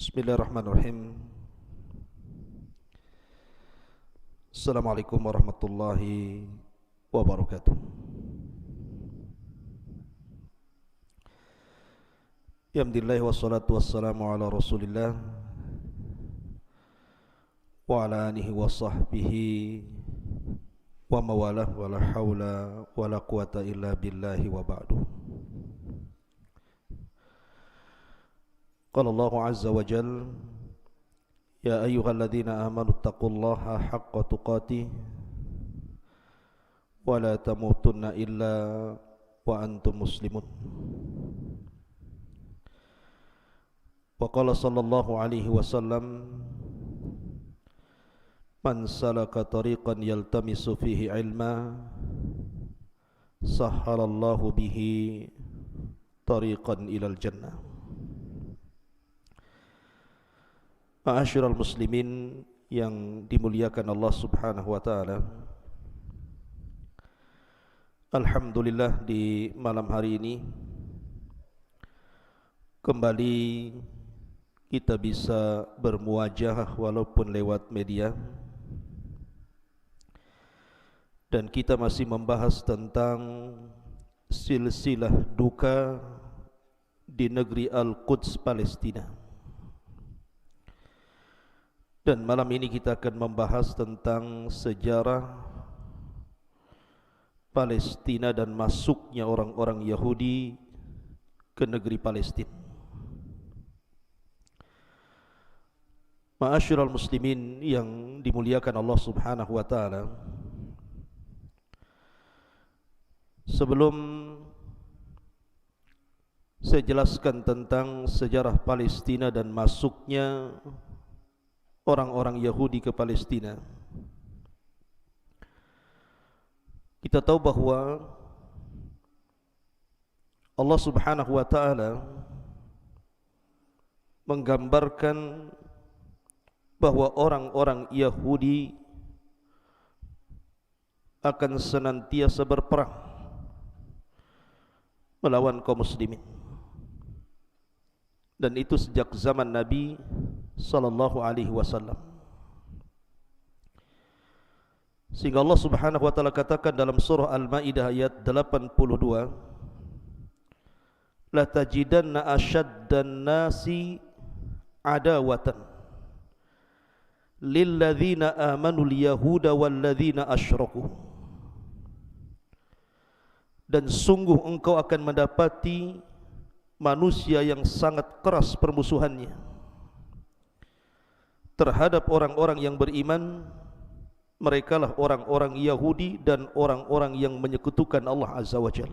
Bismillahirrahmanirrahim. Assalamualaikum warahmatullahi wabarakatuh. Alhamdulillah wassalatu wassalamu ala Rasulillah wa ala alihi wa sahbihi wa mawalah wa la hawla wa la quwata illa billahi wa ba'du. Qala Allahu azza wa jalla ya ayyuhalladzina amanu taqullaha haqqa tuqatih wa la tamutunna illa wa antum muslimun. Wa qala sallallahu alaihi wasallam man salaka tariqan yaltamisu fihi ilma sahhalallahu bihi tariqan ilal jannah. Ma'asyiral muslimin yang dimuliakan Allah Subhanahu wa taala. Alhamdulillah di malam hari ini kembali kita bisa bermuajah walaupun lewat media, dan kita masih membahas tentang silsilah duka di negeri Al-Quds Palestina. Dan malam ini kita akan membahas tentang sejarah Palestina dan masuknya orang-orang Yahudi ke negeri Palestina. Ma'asyiral muslimin yang dimuliakan Allah Subhanahu wa taala. Sebelum saya jelaskan tentang sejarah Palestina dan masuknya orang-orang Yahudi ke Palestina, kita tahu bahwa Allah Subhanahu wa taala menggambarkan bahwa orang-orang Yahudi akan senantiasa berperang melawan kaum muslimin, dan itu sejak zaman Nabi sallallahu alaihi wasallam. Sehingga Allah Subhanahu wa taala katakan dalam surah Al-Maidah ayat 82, la tajidanna ashaddan nasi adawatan lil ladzina amanul yahuda wal ladzina asyraku. Dan sungguh engkau akan mendapati manusia yang sangat keras permusuhannya terhadap orang-orang yang beriman. Merekalah orang-orang Yahudi dan orang-orang yang menyekutukan Allah Azza wa Jalla.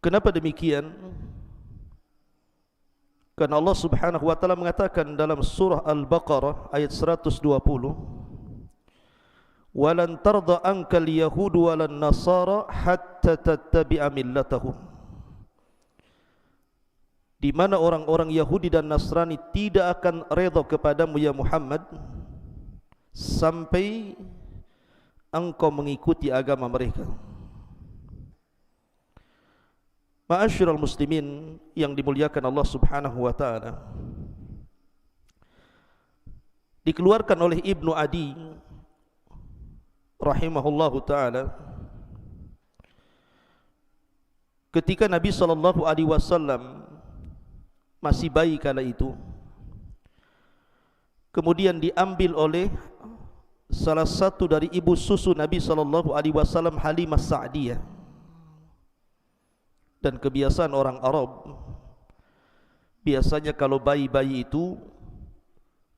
Kenapa demikian? Karena Allah Subhanahu wa taala mengatakan dalam surah Al-Baqarah ayat 120, "Walan tarda ankal yahudu walan nasara hatta tattabi'a millatahum." Di mana orang-orang Yahudi dan Nasrani tidak akan redha kepadamu ya Muhammad sampai engkau mengikuti agama mereka. Ma'asyiral muslimin yang dimuliakan Allah Subhanahu wa taala, dikeluarkan oleh Ibnu Adi rahimahullahu taala ketika Nabi sallallahu alaihi wasallam masih bayi kala itu, kemudian diambil oleh salah satu dari ibu susu Nabi sallallahu alaihi wasallam, Halimah Sa'diyah. Dan kebiasaan orang Arab, biasanya kalau bayi-bayi itu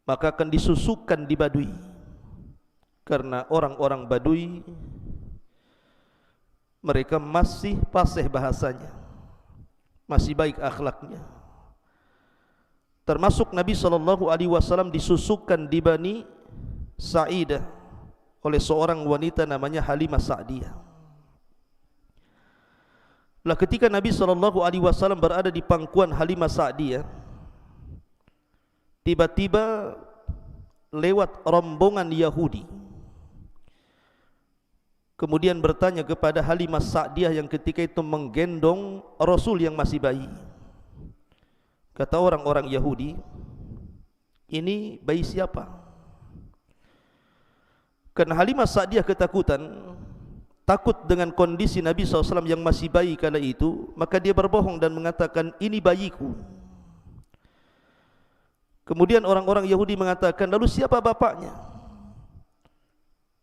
maka akan disusukan di Badui, karena orang-orang Badui mereka masih fasih bahasanya, masih baik akhlaknya. Termasuk Nabi sallallahu alaihi wasallam disusukan di Bani Sa'idah oleh seorang wanita namanya Halimah Sa'diyah. Lah ketika Nabi sallallahu alaihi wasallam berada di pangkuan Halimah Sa'diyah, tiba-tiba lewat rombongan Yahudi, kemudian bertanya kepada Halimah Sa'diyah yang ketika itu menggendong Rasul yang masih bayi, Kata orang-orang Yahudi, ini bayi siapa? Karena Halimah Sa'diyah ketakutan, takut dengan kondisi Nabi SAW yang masih bayi kala itu, maka dia berbohong dan mengatakan, ini bayiku. Kemudian orang-orang Yahudi mengatakan, lalu siapa bapaknya?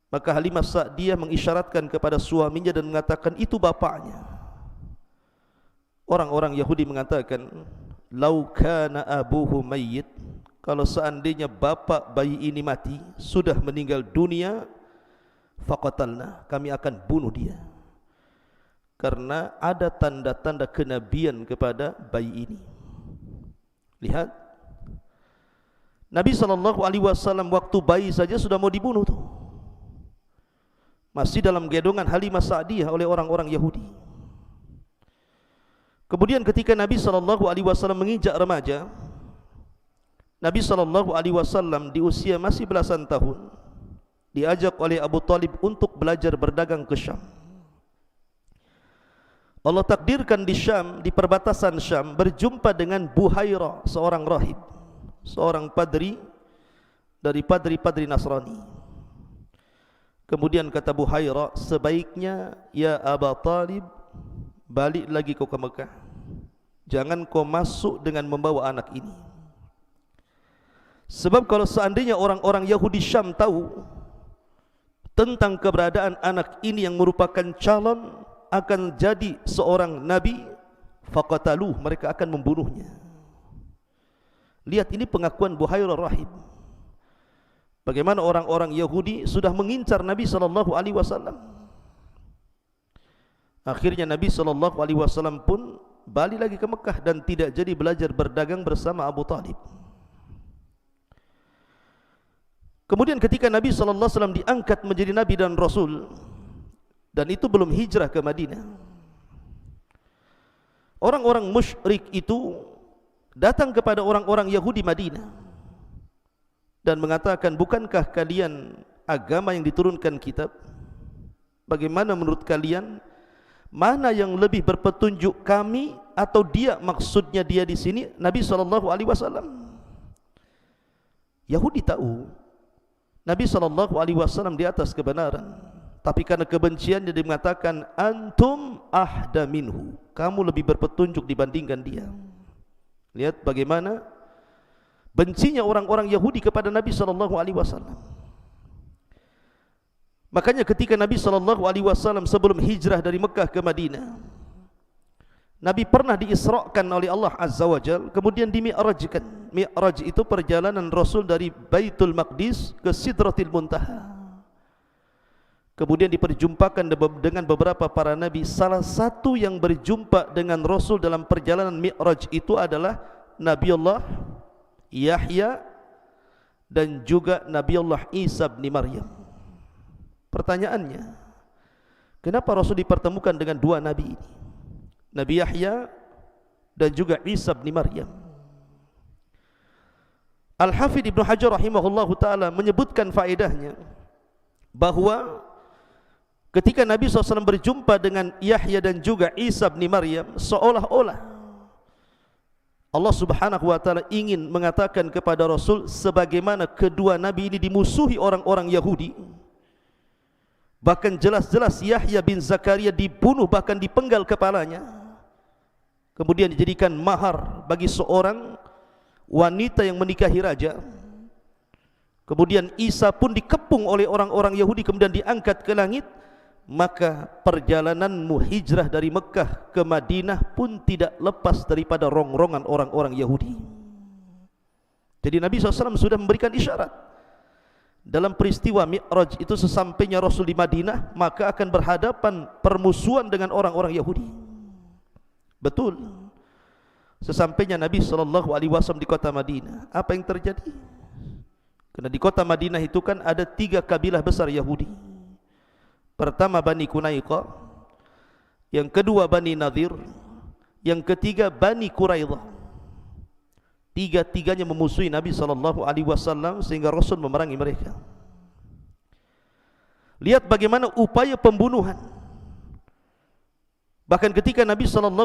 Maka Halimah Sa'diyah mengisyaratkan kepada suaminya dan mengatakan, itu bapaknya. Orang-orang Yahudi mengatakan, lau kana abuhu mayyit, kalau seandainya bapak bayi ini mati, sudah meninggal dunia, faqatalna, kami akan bunuh dia. Karena ada tanda-tanda kenabian kepada bayi ini. Lihat, Nabi SAW waktu bayi saja sudah mau dibunuh tuh. Masih dalam gendongan Halimah Sa'diyah oleh orang-orang Yahudi. Kemudian ketika Nabi SAW menginjak remaja, Nabi SAW di usia masih belasan tahun diajak oleh Abu Talib untuk belajar berdagang ke Syam. Allah takdirkan di Syam, di perbatasan Syam, berjumpa dengan Buhairah, seorang rahib, seorang padri dari padri-padri Nasrani. Kemudian kata Buhairah, sebaiknya ya Abu Talib, balik lagi kau ke Mekah. Jangan kau masuk dengan membawa anak ini. Sebab kalau seandainya orang-orang Yahudi Syam tahu tentang keberadaan anak ini yang merupakan calon akan jadi seorang nabi, faqataluh, mereka akan membunuhnya. Lihat, ini pengakuan Buhairah rahib. Bagaimana orang-orang Yahudi sudah mengincar Nabi SAW. Akhirnya Nabi SAW pun balik lagi ke Mekah dan tidak jadi belajar berdagang bersama Abu Talib. Kemudian ketika Nabi SAW diangkat menjadi Nabi dan Rasul, dan itu belum hijrah ke Madinah, orang-orang musyrik itu datang kepada orang-orang Yahudi Madinah dan mengatakan, bukankah kalian agama yang diturunkan kitab? Bagaimana menurut kalian, mana yang lebih berpetunjuk, kami atau dia? Maksudnya dia di sini Nabi SAW. Yahudi tahu Nabi SAW di atas kebenaran, tapi karena kebencian dia mengatakan, antum ahda minhu, kamu lebih berpetunjuk dibandingkan dia. Lihat bagaimana bencinya orang-orang Yahudi kepada Nabi SAW. Makanya ketika Nabi SAW sebelum hijrah dari Mekah ke Madinah, Nabi pernah diisrakan oleh Allah Azza wa Jal, kemudian dimi'rajkan. Mi'raj itu perjalanan Rasul dari Baitul Maqdis ke Sidratil Muntaha. Kemudian diperjumpakan dengan beberapa para Nabi. Salah satu yang berjumpa dengan Rasul dalam perjalanan Mi'raj itu adalah Nabiullah Yahya dan juga Nabiullah Isa bin Maryam. Pertanyaannya, kenapa Rasul dipertemukan dengan dua Nabi ini? Nabi Yahya dan juga Isa bin Maryam. Al-Hafidh Ibnu Hajar rahimahullahu ta'ala menyebutkan faedahnya bahwa ketika Nabi SAW berjumpa dengan Yahya dan juga Isa bin Maryam, seolah-olah Allah Subhanahu wa ta'ala ingin mengatakan kepada Rasul, sebagaimana kedua Nabi ini dimusuhi orang-orang Yahudi, bahkan jelas-jelas Yahya bin Zakaria dibunuh, bahkan dipenggal kepalanya, kemudian dijadikan mahar bagi seorang wanita yang menikahi raja. Kemudian Isa pun dikepung oleh orang-orang Yahudi, kemudian diangkat ke langit. Maka perjalananmu hijrah dari Mekah ke Madinah pun tidak lepas daripada rongrongan orang-orang Yahudi. Jadi Nabi SAW sudah memberikan isyarat dalam peristiwa Mi'raj itu, sesampainya Rasul di Madinah maka akan berhadapan permusuhan dengan orang-orang Yahudi. Betul, sesampainya Nabi SAW di kota Madinah, apa yang terjadi? Karena di kota Madinah itu kan ada 3 kabilah besar Yahudi. Pertama Bani Qunaiqah, yang kedua Bani Nadir, yang ketiga Bani Quraidah. Tiga-tiganya memusuhi Nabi SAW sehingga Rasul memerangi mereka. Lihat bagaimana upaya pembunuhan. Bahkan ketika Nabi SAW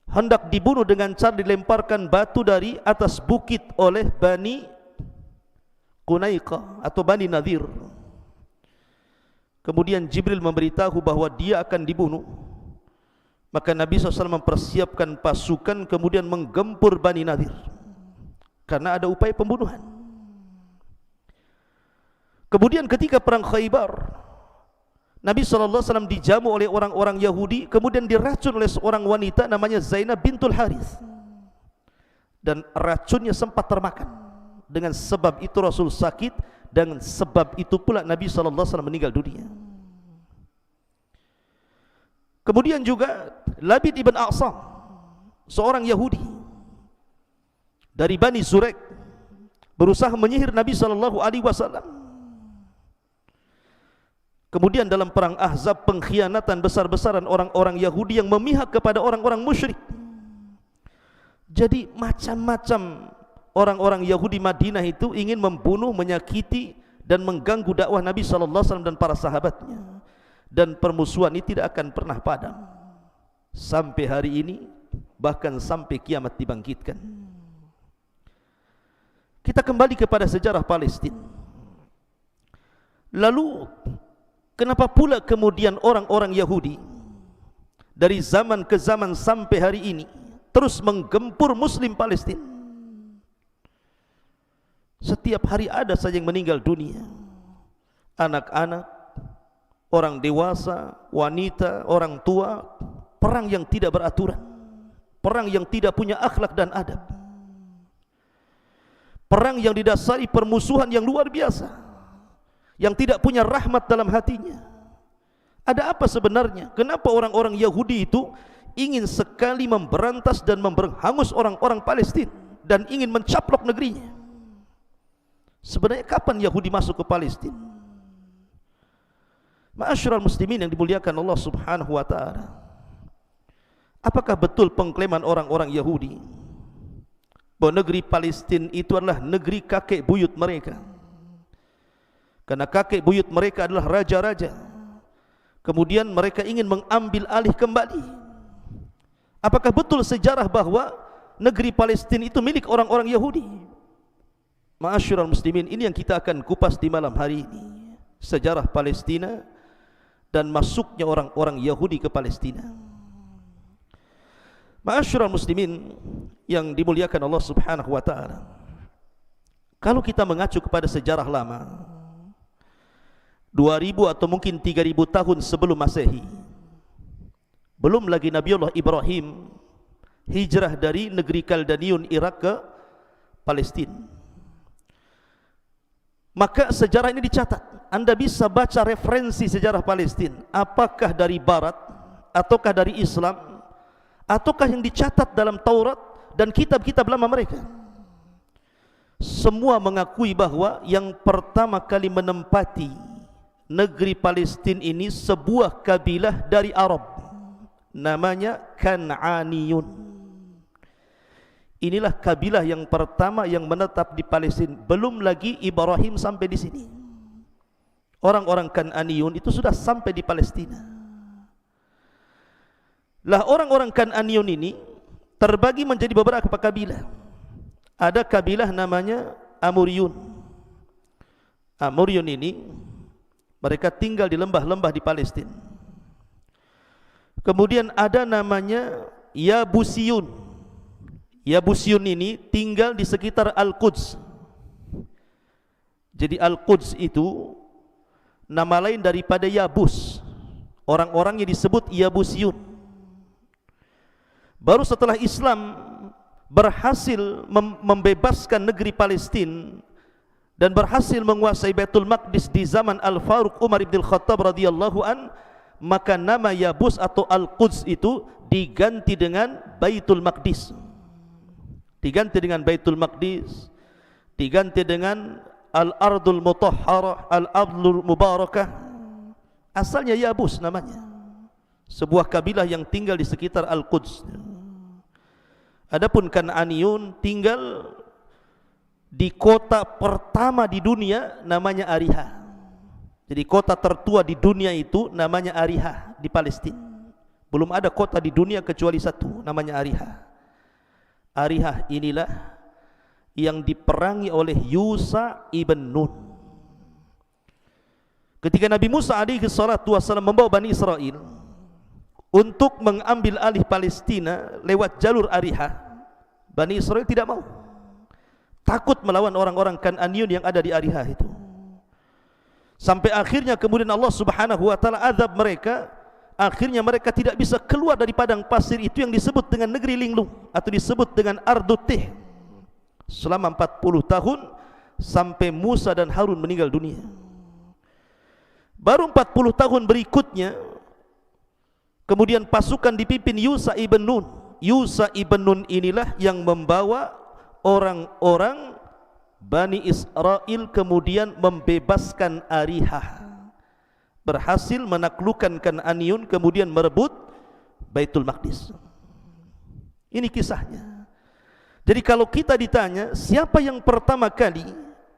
hendak dibunuh dengan cara dilemparkan batu dari atas bukit oleh Bani Qunaiqah atau Bani Nadir. Kemudian Jibril memberitahu bahwa dia akan dibunuh. Maka Nabi SAW mempersiapkan pasukan kemudian menggempur Bani Nadir karena ada upaya pembunuhan. Kemudian ketika perang Khaybar, Nabi SAW dijamu oleh orang-orang Yahudi, kemudian diracun oleh seorang wanita namanya Zainab bintul Harith, dan racunnya sempat termakan. Dengan sebab itu Rasul sakit, dan sebab itu pula Nabi SAW meninggal dunia. Kemudian juga Labid ibn A'sam, seorang Yahudi dari Bani Zurek, berusaha menyihir Nabi SAW. Kemudian dalam perang Ahzab, pengkhianatan besar-besaran orang-orang Yahudi yang memihak kepada orang-orang musyrik. Jadi macam-macam orang-orang Yahudi Madinah itu ingin membunuh, menyakiti dan mengganggu dakwah Nabi SAW dan para sahabatnya. Dan permusuhan ini tidak akan pernah padam sampai hari ini, bahkan sampai kiamat dibangkitkan. Kita kembali kepada sejarah Palestina. Lalu kenapa pula kemudian orang-orang Yahudi dari zaman ke zaman sampai hari ini terus menggempur Muslim Palestina? Setiap hari ada saja yang meninggal dunia, anak-anak, orang dewasa, wanita, orang tua. Perang yang tidak beraturan, perang yang tidak punya akhlak dan adab, perang yang didasari permusuhan yang luar biasa, yang tidak punya rahmat dalam hatinya. Ada apa sebenarnya? Kenapa orang-orang Yahudi itu ingin sekali memberantas dan memberhangus orang-orang Palestina dan ingin mencaplok negerinya? Sebenarnya kapan Yahudi masuk ke Palestina? Ma'asyiral muslimin yang dimuliakan Allah Subhanahu wa taala, apakah betul pengklaiman orang-orang Yahudi bahwa negeri Palestina itu adalah negeri kakek buyut mereka? Karena kakek buyut mereka adalah raja-raja, kemudian mereka ingin mengambil alih kembali. Apakah betul sejarah bahwa negeri Palestina itu milik orang-orang Yahudi? Ma'asyiral muslimin, ini yang kita akan kupas di malam hari ini, sejarah Palestina dan masuknya orang-orang Yahudi ke Palestina. Ma'asyiral muslimin yang dimuliakan Allah Subhanahu wa taala, kalau kita mengacu kepada sejarah lama, 2000 atau mungkin 3000 tahun sebelum Masehi, belum lagi Nabiullah Ibrahim hijrah dari negeri Kaldaniun Irak ke Palestina, maka sejarah ini dicatat. Anda bisa baca referensi sejarah Palestina, apakah dari Barat ataukah dari Islam, ataukah yang dicatat dalam Taurat dan kitab-kitab lama mereka. Semua mengakui bahwa yang pertama kali menempati negeri Palestina ini sebuah kabilah dari Arab, namanya Kan'aniyun. Inilah kabilah yang pertama yang menetap di Palestina. Belum lagi Ibrahim sampai di sini. Orang-orang Kan'aniyun itu sudah sampai di Palestina. Lah orang-orang Kan'aniyun ini terbagi menjadi beberapa kabilah. Ada kabilah namanya Amuriyun. Amuriyun ini mereka tinggal di lembah-lembah di Palestina. Kemudian ada namanya Yabusiyun. Yabusiyun ini tinggal di sekitar Al-Quds. Jadi Al-Quds itu nama lain daripada Yabus. Orang-orangnya disebut Yabusiyun. Baru setelah Islam berhasil membebaskan negeri Palestina dan berhasil menguasai Baitul Maqdis di zaman Al-Faruq Umar ibn Khattab radhiyallahu an, maka nama Yabus atau Al-Quds itu diganti dengan Baitul Maqdis. Diganti dengan Baitul Maqdis, diganti dengan Al-Ardul Mutahharah, Al-Ardul Mubarakah. Asalnya Yabus namanya, sebuah kabilah yang tinggal di sekitar Al-Quds. Adapun Kan'aniyun tinggal di kota pertama di dunia namanya Ariha. Jadi kota tertua di dunia itu namanya Ariha di Palestina. Belum ada kota di dunia kecuali satu, namanya Ariha. Ariha inilah yang diperangi oleh Yusha ibn Nun. Ketika Nabi Musa alaihi salatu wassalam membawa Bani Israel untuk mengambil alih Palestina lewat jalur Ariha, Bani Israel tidak mau. Takut melawan orang-orang Kan'aniyun yang ada di Ariha itu. Sampai akhirnya kemudian Allah Subhanahu wa taala azab mereka. Akhirnya mereka tidak bisa keluar dari padang pasir itu yang disebut dengan negeri linglung atau disebut dengan Ardutih selama 40 tahun sampai Musa dan Harun meninggal dunia. Baru 40 tahun berikutnya kemudian pasukan dipimpin Yusha ibn Nun. Yusha ibn Nun inilah yang membawa orang-orang Bani Israel kemudian membebaskan Ariha, berhasil menaklukkan Kan'aniyun, kemudian merebut Baitul Maqdis. Ini kisahnya. Jadi kalau kita ditanya siapa yang pertama kali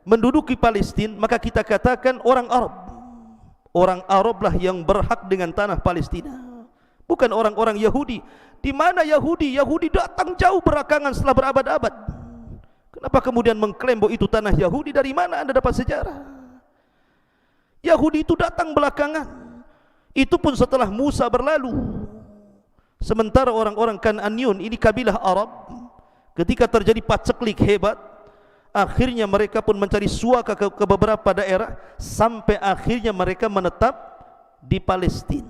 menduduki Palestina, maka kita katakan orang Arab. Orang Arab lah yang berhak dengan tanah Palestina, bukan orang-orang Yahudi. Di mana Yahudi? Yahudi datang jauh belakangan setelah berabad-abad. Kenapa kemudian mengklaim bahwa itu tanah Yahudi? Dari mana Anda dapat sejarah? Yahudi itu datang belakangan. Itu pun setelah Musa berlalu. Sementara orang-orang Kan'aniyun ini kabilah Arab, ketika terjadi paceklik hebat, akhirnya mereka pun mencari suaka ke beberapa daerah sampai akhirnya mereka menetap di Palestina.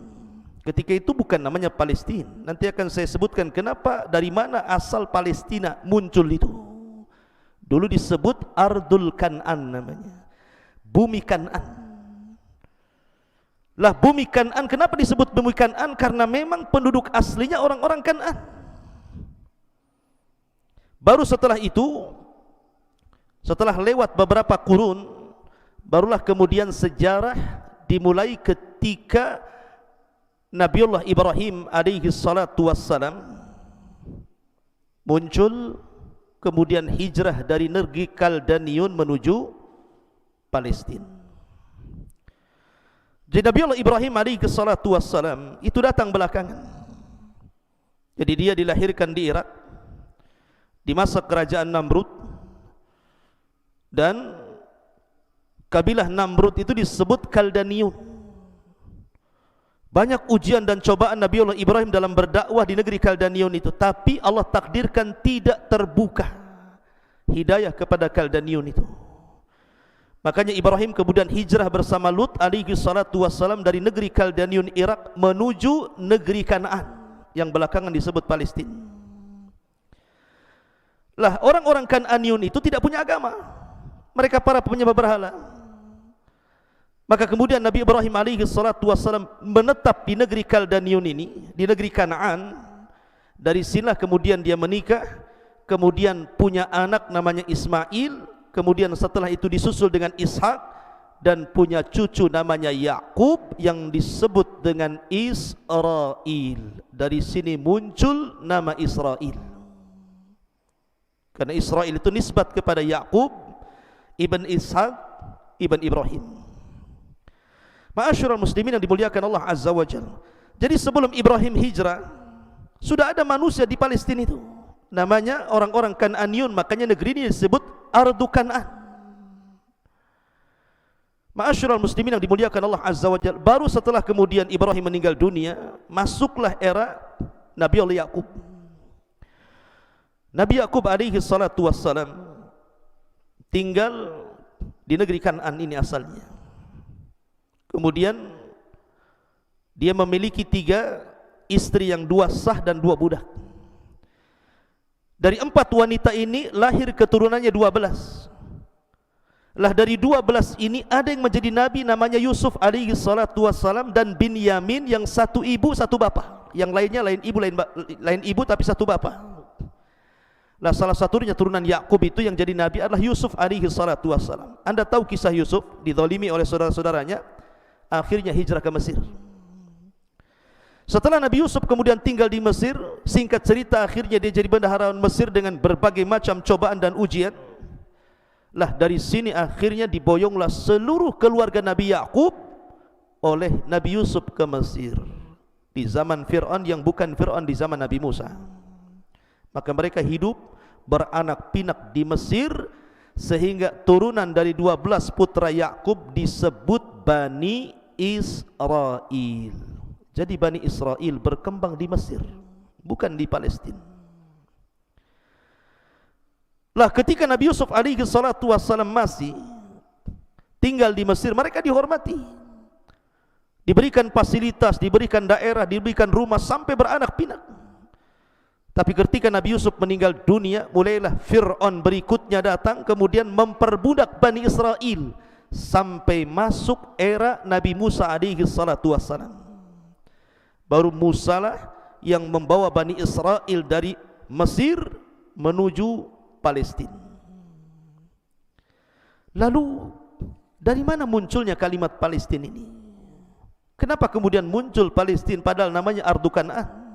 Ketika itu bukan namanya Palestina. Nanti akan saya sebutkan kenapa, dari mana asal Palestina muncul itu. Dulu disebut Ardul Kan'an namanya, bumi Kan'an. Lah bumi Kan'an, kenapa disebut bumi Kan'an? Karena memang penduduk aslinya orang-orang Kan'an. Baru setelah itu, setelah lewat beberapa kurun, barulah kemudian sejarah dimulai ketika Nabiullah Ibrahim alaihi salatu wassalam muncul, kemudian hijrah dari negeri Kaldaniun menuju Palestina. Jadi Nabiullah Ibrahim alaihi salatu wassalam itu datang belakangan. Jadi dia dilahirkan di Irak di masa kerajaan Namrud, dan kabilah Namrud itu disebut Kaldaniun. Banyak ujian dan cobaan Nabiullah Ibrahim dalam berdakwah di negeri Kaldaniun itu, tapi Allah takdirkan tidak terbuka hidayah kepada Kaldaniun itu. Makanya Ibrahim kemudian hijrah bersama Lut alaihi salatu wassalam dari negeri Kaldaniun Irak menuju negeri Kanaan yang belakangan disebut Palestina. Lah orang-orang Kananiun itu tidak punya agama. Mereka para penyembah berhala. Maka kemudian Nabi Ibrahim alaihi salatu wassalam menetap di negeri Kaldaniun ini, di negeri Kanaan. Dari sinilah kemudian dia menikah, kemudian punya anak namanya Ismail, kemudian setelah itu disusul dengan Ishak, dan punya cucu namanya Yakub yang disebut dengan Israel. Dari sini muncul nama Israel. Karena Israel itu nisbat kepada Yakub ibn Ishak ibn Ibrahim. Ma'asyiral muslimin yang dimuliakan Allah Azza wa Jalla. Jadi sebelum Ibrahim hijrah, sudah ada manusia di Palestina itu, namanya orang-orang Kan'aniyun. Makanya negeri ini disebut Ardu Kan'an. Ma'asyiral muslimin yang dimuliakan Allah Azza wa Jalla. Baru setelah kemudian Ibrahim meninggal dunia, masuklah era Nabi Allah Yakub. Nabi Yakub alaihi salatu wassalam tinggal di negeri Kan'an ini asalnya. Kemudian dia memiliki 3 istri yang 2 sah dan 2 budak. Dari 4 wanita ini lahir keturunannya 12. Lah dari 12 ini ada yang menjadi nabi namanya Yusuf alaihi salatu wassalam, dan Binyamin yang satu ibu satu bapa. Yang lainnya lain ibu tapi satu bapa. Lah salah satunya turunan Yakub itu yang jadi nabi adalah Yusuf alaihi salatu wassalam. Anda tahu kisah Yusuf dizalimi oleh saudara-saudaranya, akhirnya hijrah ke Mesir. Setelah Nabi Yusuf kemudian tinggal di Mesir, singkat cerita akhirnya dia jadi bendahara Mesir dengan berbagai macam cobaan dan ujian. Lah dari sini akhirnya diboyonglah seluruh keluarga Nabi Yakub oleh Nabi Yusuf ke Mesir. di zaman Fir'aun yang bukan Fir'aun di zaman Nabi Musa. Maka mereka hidup beranak pinak di Mesir, sehingga turunan dari 12 putra Yakub disebut Bani Israel. Jadi Bani Israel berkembang di Mesir, bukan di Palestina. Lah ketika Nabi Yusuf alaihi salatu wassalam masih tinggal di Mesir, mereka dihormati, diberikan fasilitas, diberikan daerah, diberikan rumah sampai beranak pinak. Tapi ketika Nabi Yusuf meninggal dunia, mulailah Fir'aun berikutnya datang, kemudian memperbudak Bani Israel sampai masuk era Nabi Musa alaihi salatu wassalam. Baru Musa lah yang membawa Bani Israel dari Mesir menuju Palestina. Lalu dari mana munculnya kalimat Palestina ini? Kenapa kemudian muncul Palestina padahal namanya Ardu Kan'an?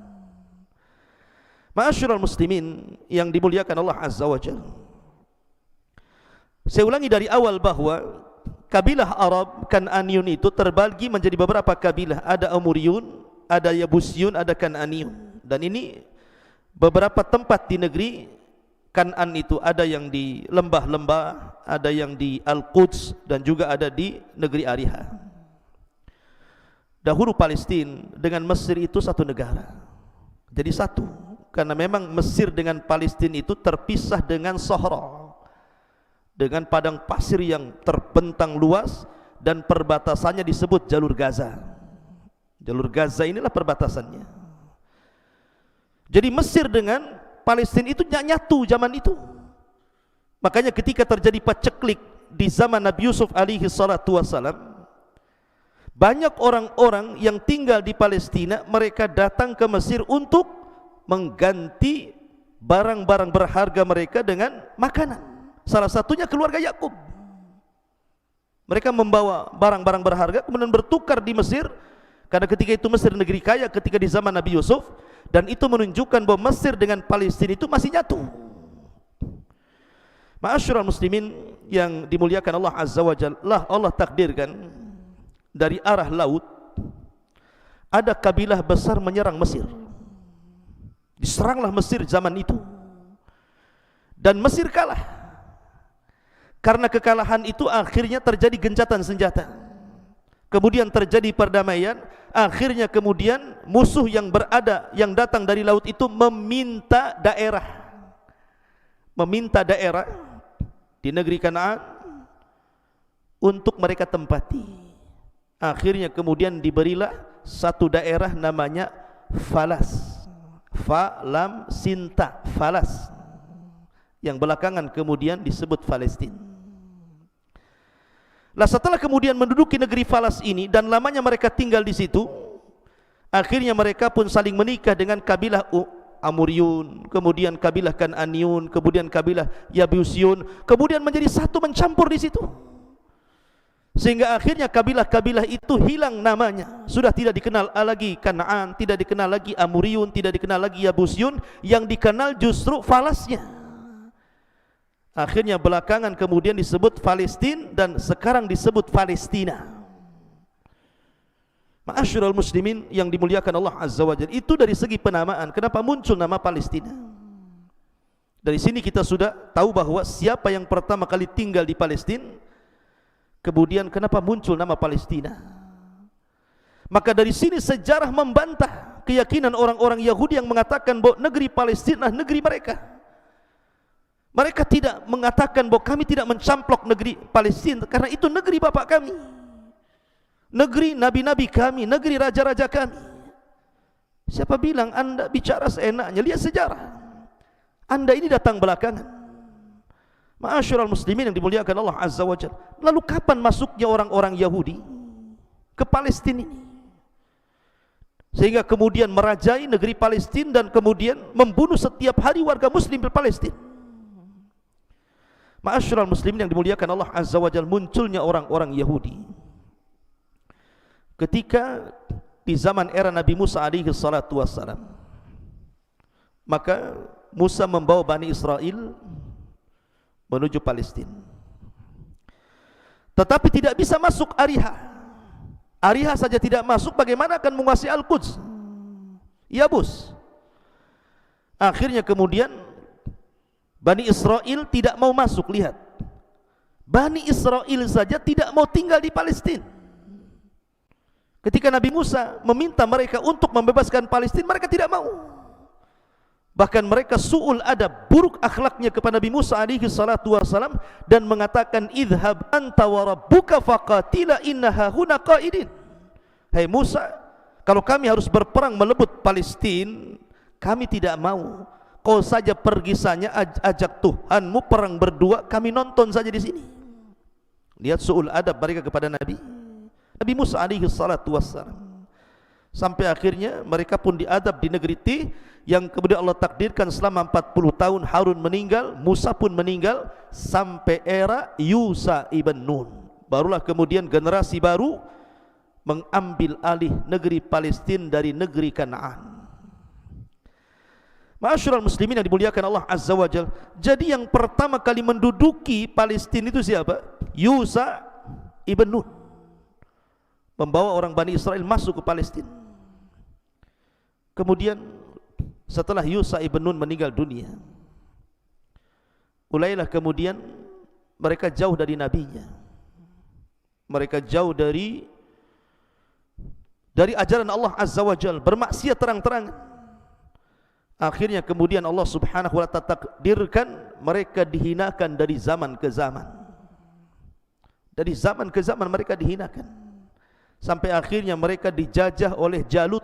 Ma'asyiral muslimin yang dimuliakan Allah Azza wa Jalla, saya ulangi dari awal bahwa kabilah Arab Kan'aniyun itu terbagi menjadi beberapa kabilah. Ada Amuriyun, ada Yabusyun, ada Kan'aniyun. Dan ini beberapa tempat di negeri Kan'an itu, ada yang di lembah-lembah, ada yang di Al-Quds, dan juga ada di negeri Ariha. Dahulu Palestina dengan Mesir itu satu negara, jadi satu. Karena memang Mesir dengan Palestina itu terpisah dengan Sahara, dengan padang pasir yang terbentang luas, dan perbatasannya disebut Jalur Gaza. Jalur Gaza inilah perbatasannya. Jadi Mesir dengan Palestina itu nyatu zaman itu. Makanya ketika terjadi paceklik di zaman Nabi Yusuf alaihi salatu wassalam, banyak orang-orang yang tinggal di Palestina, mereka datang ke Mesir untuk mengganti barang-barang berharga mereka dengan makanan. Salah satunya keluarga Yakub. Mereka membawa barang-barang berharga kemudian bertukar di Mesir, karena ketika itu Mesir negeri kaya ketika di zaman Nabi Yusuf, dan itu menunjukkan bahwa Mesir dengan Palestina itu masih nyatu. Ma'asyiral muslimin yang dimuliakan Allah Azza wa Jalla, Allah takdirkan dari arah laut ada kabilah besar menyerang Mesir. Diseranglah Mesir zaman itu, dan Mesir kalah. Karena kekalahan itu akhirnya terjadi gencatan senjata, kemudian terjadi perdamaian. Akhirnya kemudian musuh yang datang dari laut itu meminta daerah di negeri Kanaan untuk mereka tempati. Akhirnya kemudian diberilah satu daerah namanya Falas, Falam Sinta, Falas, yang belakangan kemudian disebut Palestina. Lah setelah kemudian menduduki negeri Falas ini dan lamanya mereka tinggal di situ, akhirnya mereka pun saling menikah dengan kabilah Amuriyun, kemudian kabilah Kan'aniyun, kemudian kabilah Yabusyun, kemudian menjadi satu, mencampur di situ. Sehingga akhirnya kabilah-kabilah itu hilang namanya, sudah tidak dikenal lagi Kan'an, tidak dikenal lagi Amuriyun, tidak dikenal lagi Yabusyun, yang dikenal justru Falasnya. Akhirnya belakangan kemudian disebut Palestina dan sekarang disebut Palestina. Ma'asyiral muslimin yang dimuliakan Allah Azza wa Jalla, itu dari segi penamaan. Kenapa muncul nama Palestina? Dari sini kita sudah tahu bahwa siapa yang pertama kali tinggal di Palestina, kemudian kenapa muncul nama Palestina. Maka dari sini sejarah membantah keyakinan orang-orang Yahudi yang mengatakan bahwa negeri Palestina negeri mereka. Mereka tidak mengatakan bahwa kami tidak mencamplok negeri Palestina, karena itu negeri bapak kami, negeri nabi-nabi kami, negeri raja-raja kami. Siapa bilang Anda bicara seenaknya? Lihat sejarah. Anda ini datang belakangan. Ma'asyiral muslimin yang dimuliakan Allah Azza wa Jalla. Lalu kapan masuknya orang-orang Yahudi ke Palestina ini, sehingga kemudian merajai negeri Palestina dan kemudian membunuh setiap hari warga muslim di Palestina? Ma'asyiral muslimin yang dimuliakan Allah Azza wa Jalla, munculnya orang-orang Yahudi ketika di zaman era Nabi Musa alaihi salatu wassalam. Maka Musa membawa Bani Israel menuju Palestina, tetapi tidak bisa masuk Ariha. Ariha saja tidak masuk, bagaimana akan menguasai Al-Quds? Yabus. Akhirnya kemudian Bani Israel tidak mau masuk. Lihat, Bani Israel saja tidak mau tinggal di Palestina. Ketika Nabi Musa meminta mereka untuk membebaskan Palestina, mereka tidak mau. Bahkan mereka su'ul adab, buruk akhlaknya kepada Nabi Musa alaihi salatu wassalam, dan mengatakan, idhab anta wa rabbuka faqatila inna hahuna qaidin. Hai Musa, kalau kami harus berperang melebut Palestina, kami tidak mau. Kau saja pergi saja, ajak Tuhanmu perang berdua, kami nonton saja di sini. Lihat su'ul adab mereka kepada Nabi Musa alaihi salatu wassalam. Sampai akhirnya mereka pun diadab di negeri Tih, yang kemudian Allah takdirkan selama 40 tahun Harun meninggal, Musa pun meninggal, sampai era Yusa ibn Nun. Barulah kemudian generasi baru mengambil alih negeri Palestina dari negeri Kanaan. Ma'asyiral muslimin yang dimuliakan Allah Azza wa Jalla. Jadi yang pertama kali menduduki Palestina itu siapa? Yusa ibn Nun, membawa orang Bani Israel masuk ke Palestina. Kemudian setelah Yusa ibn Nun meninggal dunia, mulailah kemudian mereka jauh dari nabinya. Mereka jauh dari ajaran Allah Azza wa Jalla, bermaksiat terang-terangan. Akhirnya kemudian Allah Subhanahu wa ta'ala takdirkan mereka dihinakan dari zaman ke zaman. Dari zaman ke zaman mereka dihinakan, sampai akhirnya mereka dijajah oleh Jalut,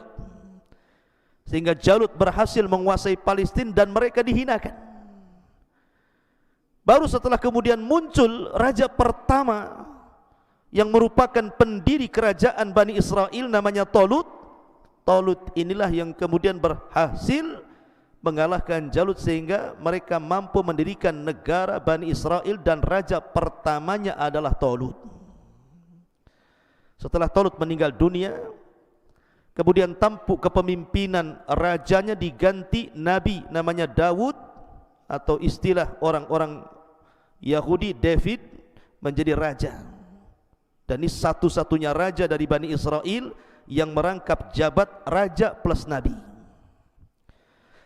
sehingga Jalut berhasil menguasai Palestina dan mereka dihinakan. Baru setelah kemudian muncul raja pertama yang merupakan pendiri kerajaan Bani Israel, namanya Talut. Talut inilah yang kemudian berhasil mengalahkan Jalut, sehingga mereka mampu mendirikan negara Bani Israel, dan raja pertamanya adalah Talut. Setelah Talut meninggal dunia, kemudian tampuk kepemimpinan rajanya diganti nabi namanya Daud, atau istilah orang-orang Yahudi David, menjadi raja. Dan ini satu-satunya raja dari Bani Israel yang merangkap jabat raja plus nabi.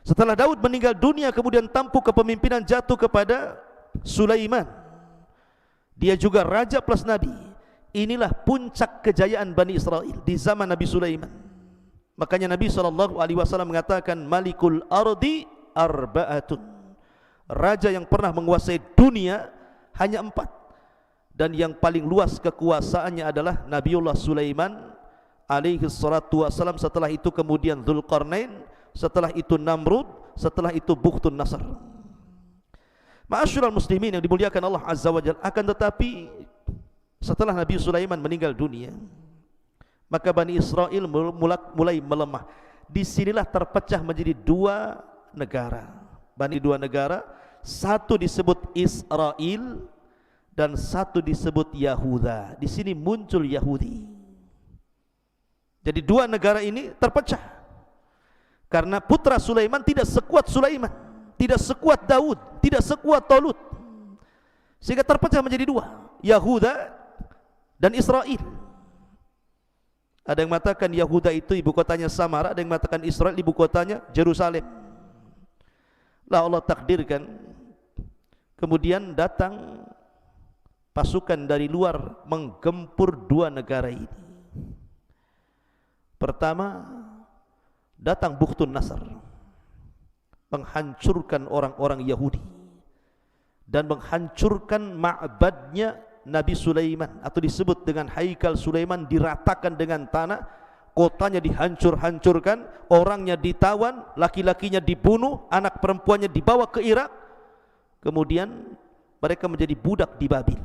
Setelah Daud meninggal dunia, kemudian tampuk kepemimpinan jatuh kepada Sulaiman. Dia juga raja plus nabi. Inilah puncak kejayaan Bani Israel di zaman Nabi Sulaiman. Makanya Nabi SAW mengatakan, Malikul ardi arba'atun. Raja yang pernah menguasai dunia hanya 4. Dan yang paling luas kekuasaannya adalah Nabiullah Sulaiman alaihi salatu wassalam. Setelah itu kemudian Dzulqarnain, setelah itu Namrud, setelah itu Bukhtun Nasr. Ma'asyiral muslimin yang dimuliakan Allah Azza wa Jalla. Akan tetapi setelah Nabi Sulaiman meninggal dunia, maka Bani Israel mulai melemah. Disinilah terpecah menjadi 2 negara. Dua negara, satu disebut Israel dan satu disebut Yahuda. Di sini muncul Yahudi. Jadi 2 negara ini terpecah karena putra Sulaiman tidak sekuat Sulaiman, tidak sekuat Daud, tidak sekuat Talut, sehingga terpecah menjadi 2, Yahuda dan Israel. Ada yang mengatakan Yahuda itu ibu kotanya Samara, ada yang mengatakan Israel ibu kotanya Jerusalem. Lah Allah takdirkan kemudian datang pasukan dari luar menggempur 2 negara ini. Pertama, datang Bukhtun Nasr, menghancurkan orang-orang Yahudi dan menghancurkan ma'badnya Nabi Sulaiman, atau disebut dengan Haikal Sulaiman, diratakan dengan tanah, kotanya dihancur-hancurkan, orangnya ditawan, laki-lakinya dibunuh, anak perempuannya dibawa ke Irak. Kemudian mereka menjadi budak di Babil.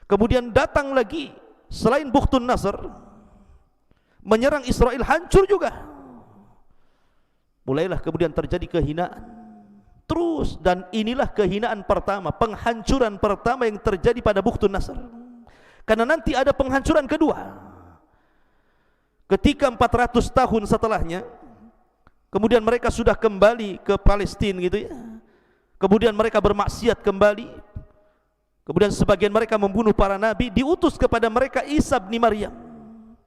Kemudian datang lagi selain Bukhtun Nasr, menyerang Israel, hancur juga. Mulailah kemudian terjadi kehinaan terus, dan inilah kehinaan pertama, penghancuran pertama yang terjadi pada Bukhtun Nasr. Karena nanti ada penghancuran kedua. Ketika 400 tahun setelahnya, kemudian mereka sudah kembali ke Palestina gitu ya. Kemudian mereka bermaksiat kembali. Kemudian sebagian mereka membunuh para nabi, diutus kepada mereka Isa bin Maryam.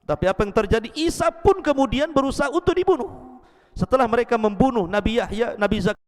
Tapi apa yang terjadi? Isa pun kemudian berusaha untuk dibunuh. Setelah mereka membunuh Nabi Yahya, Nabi Zakaria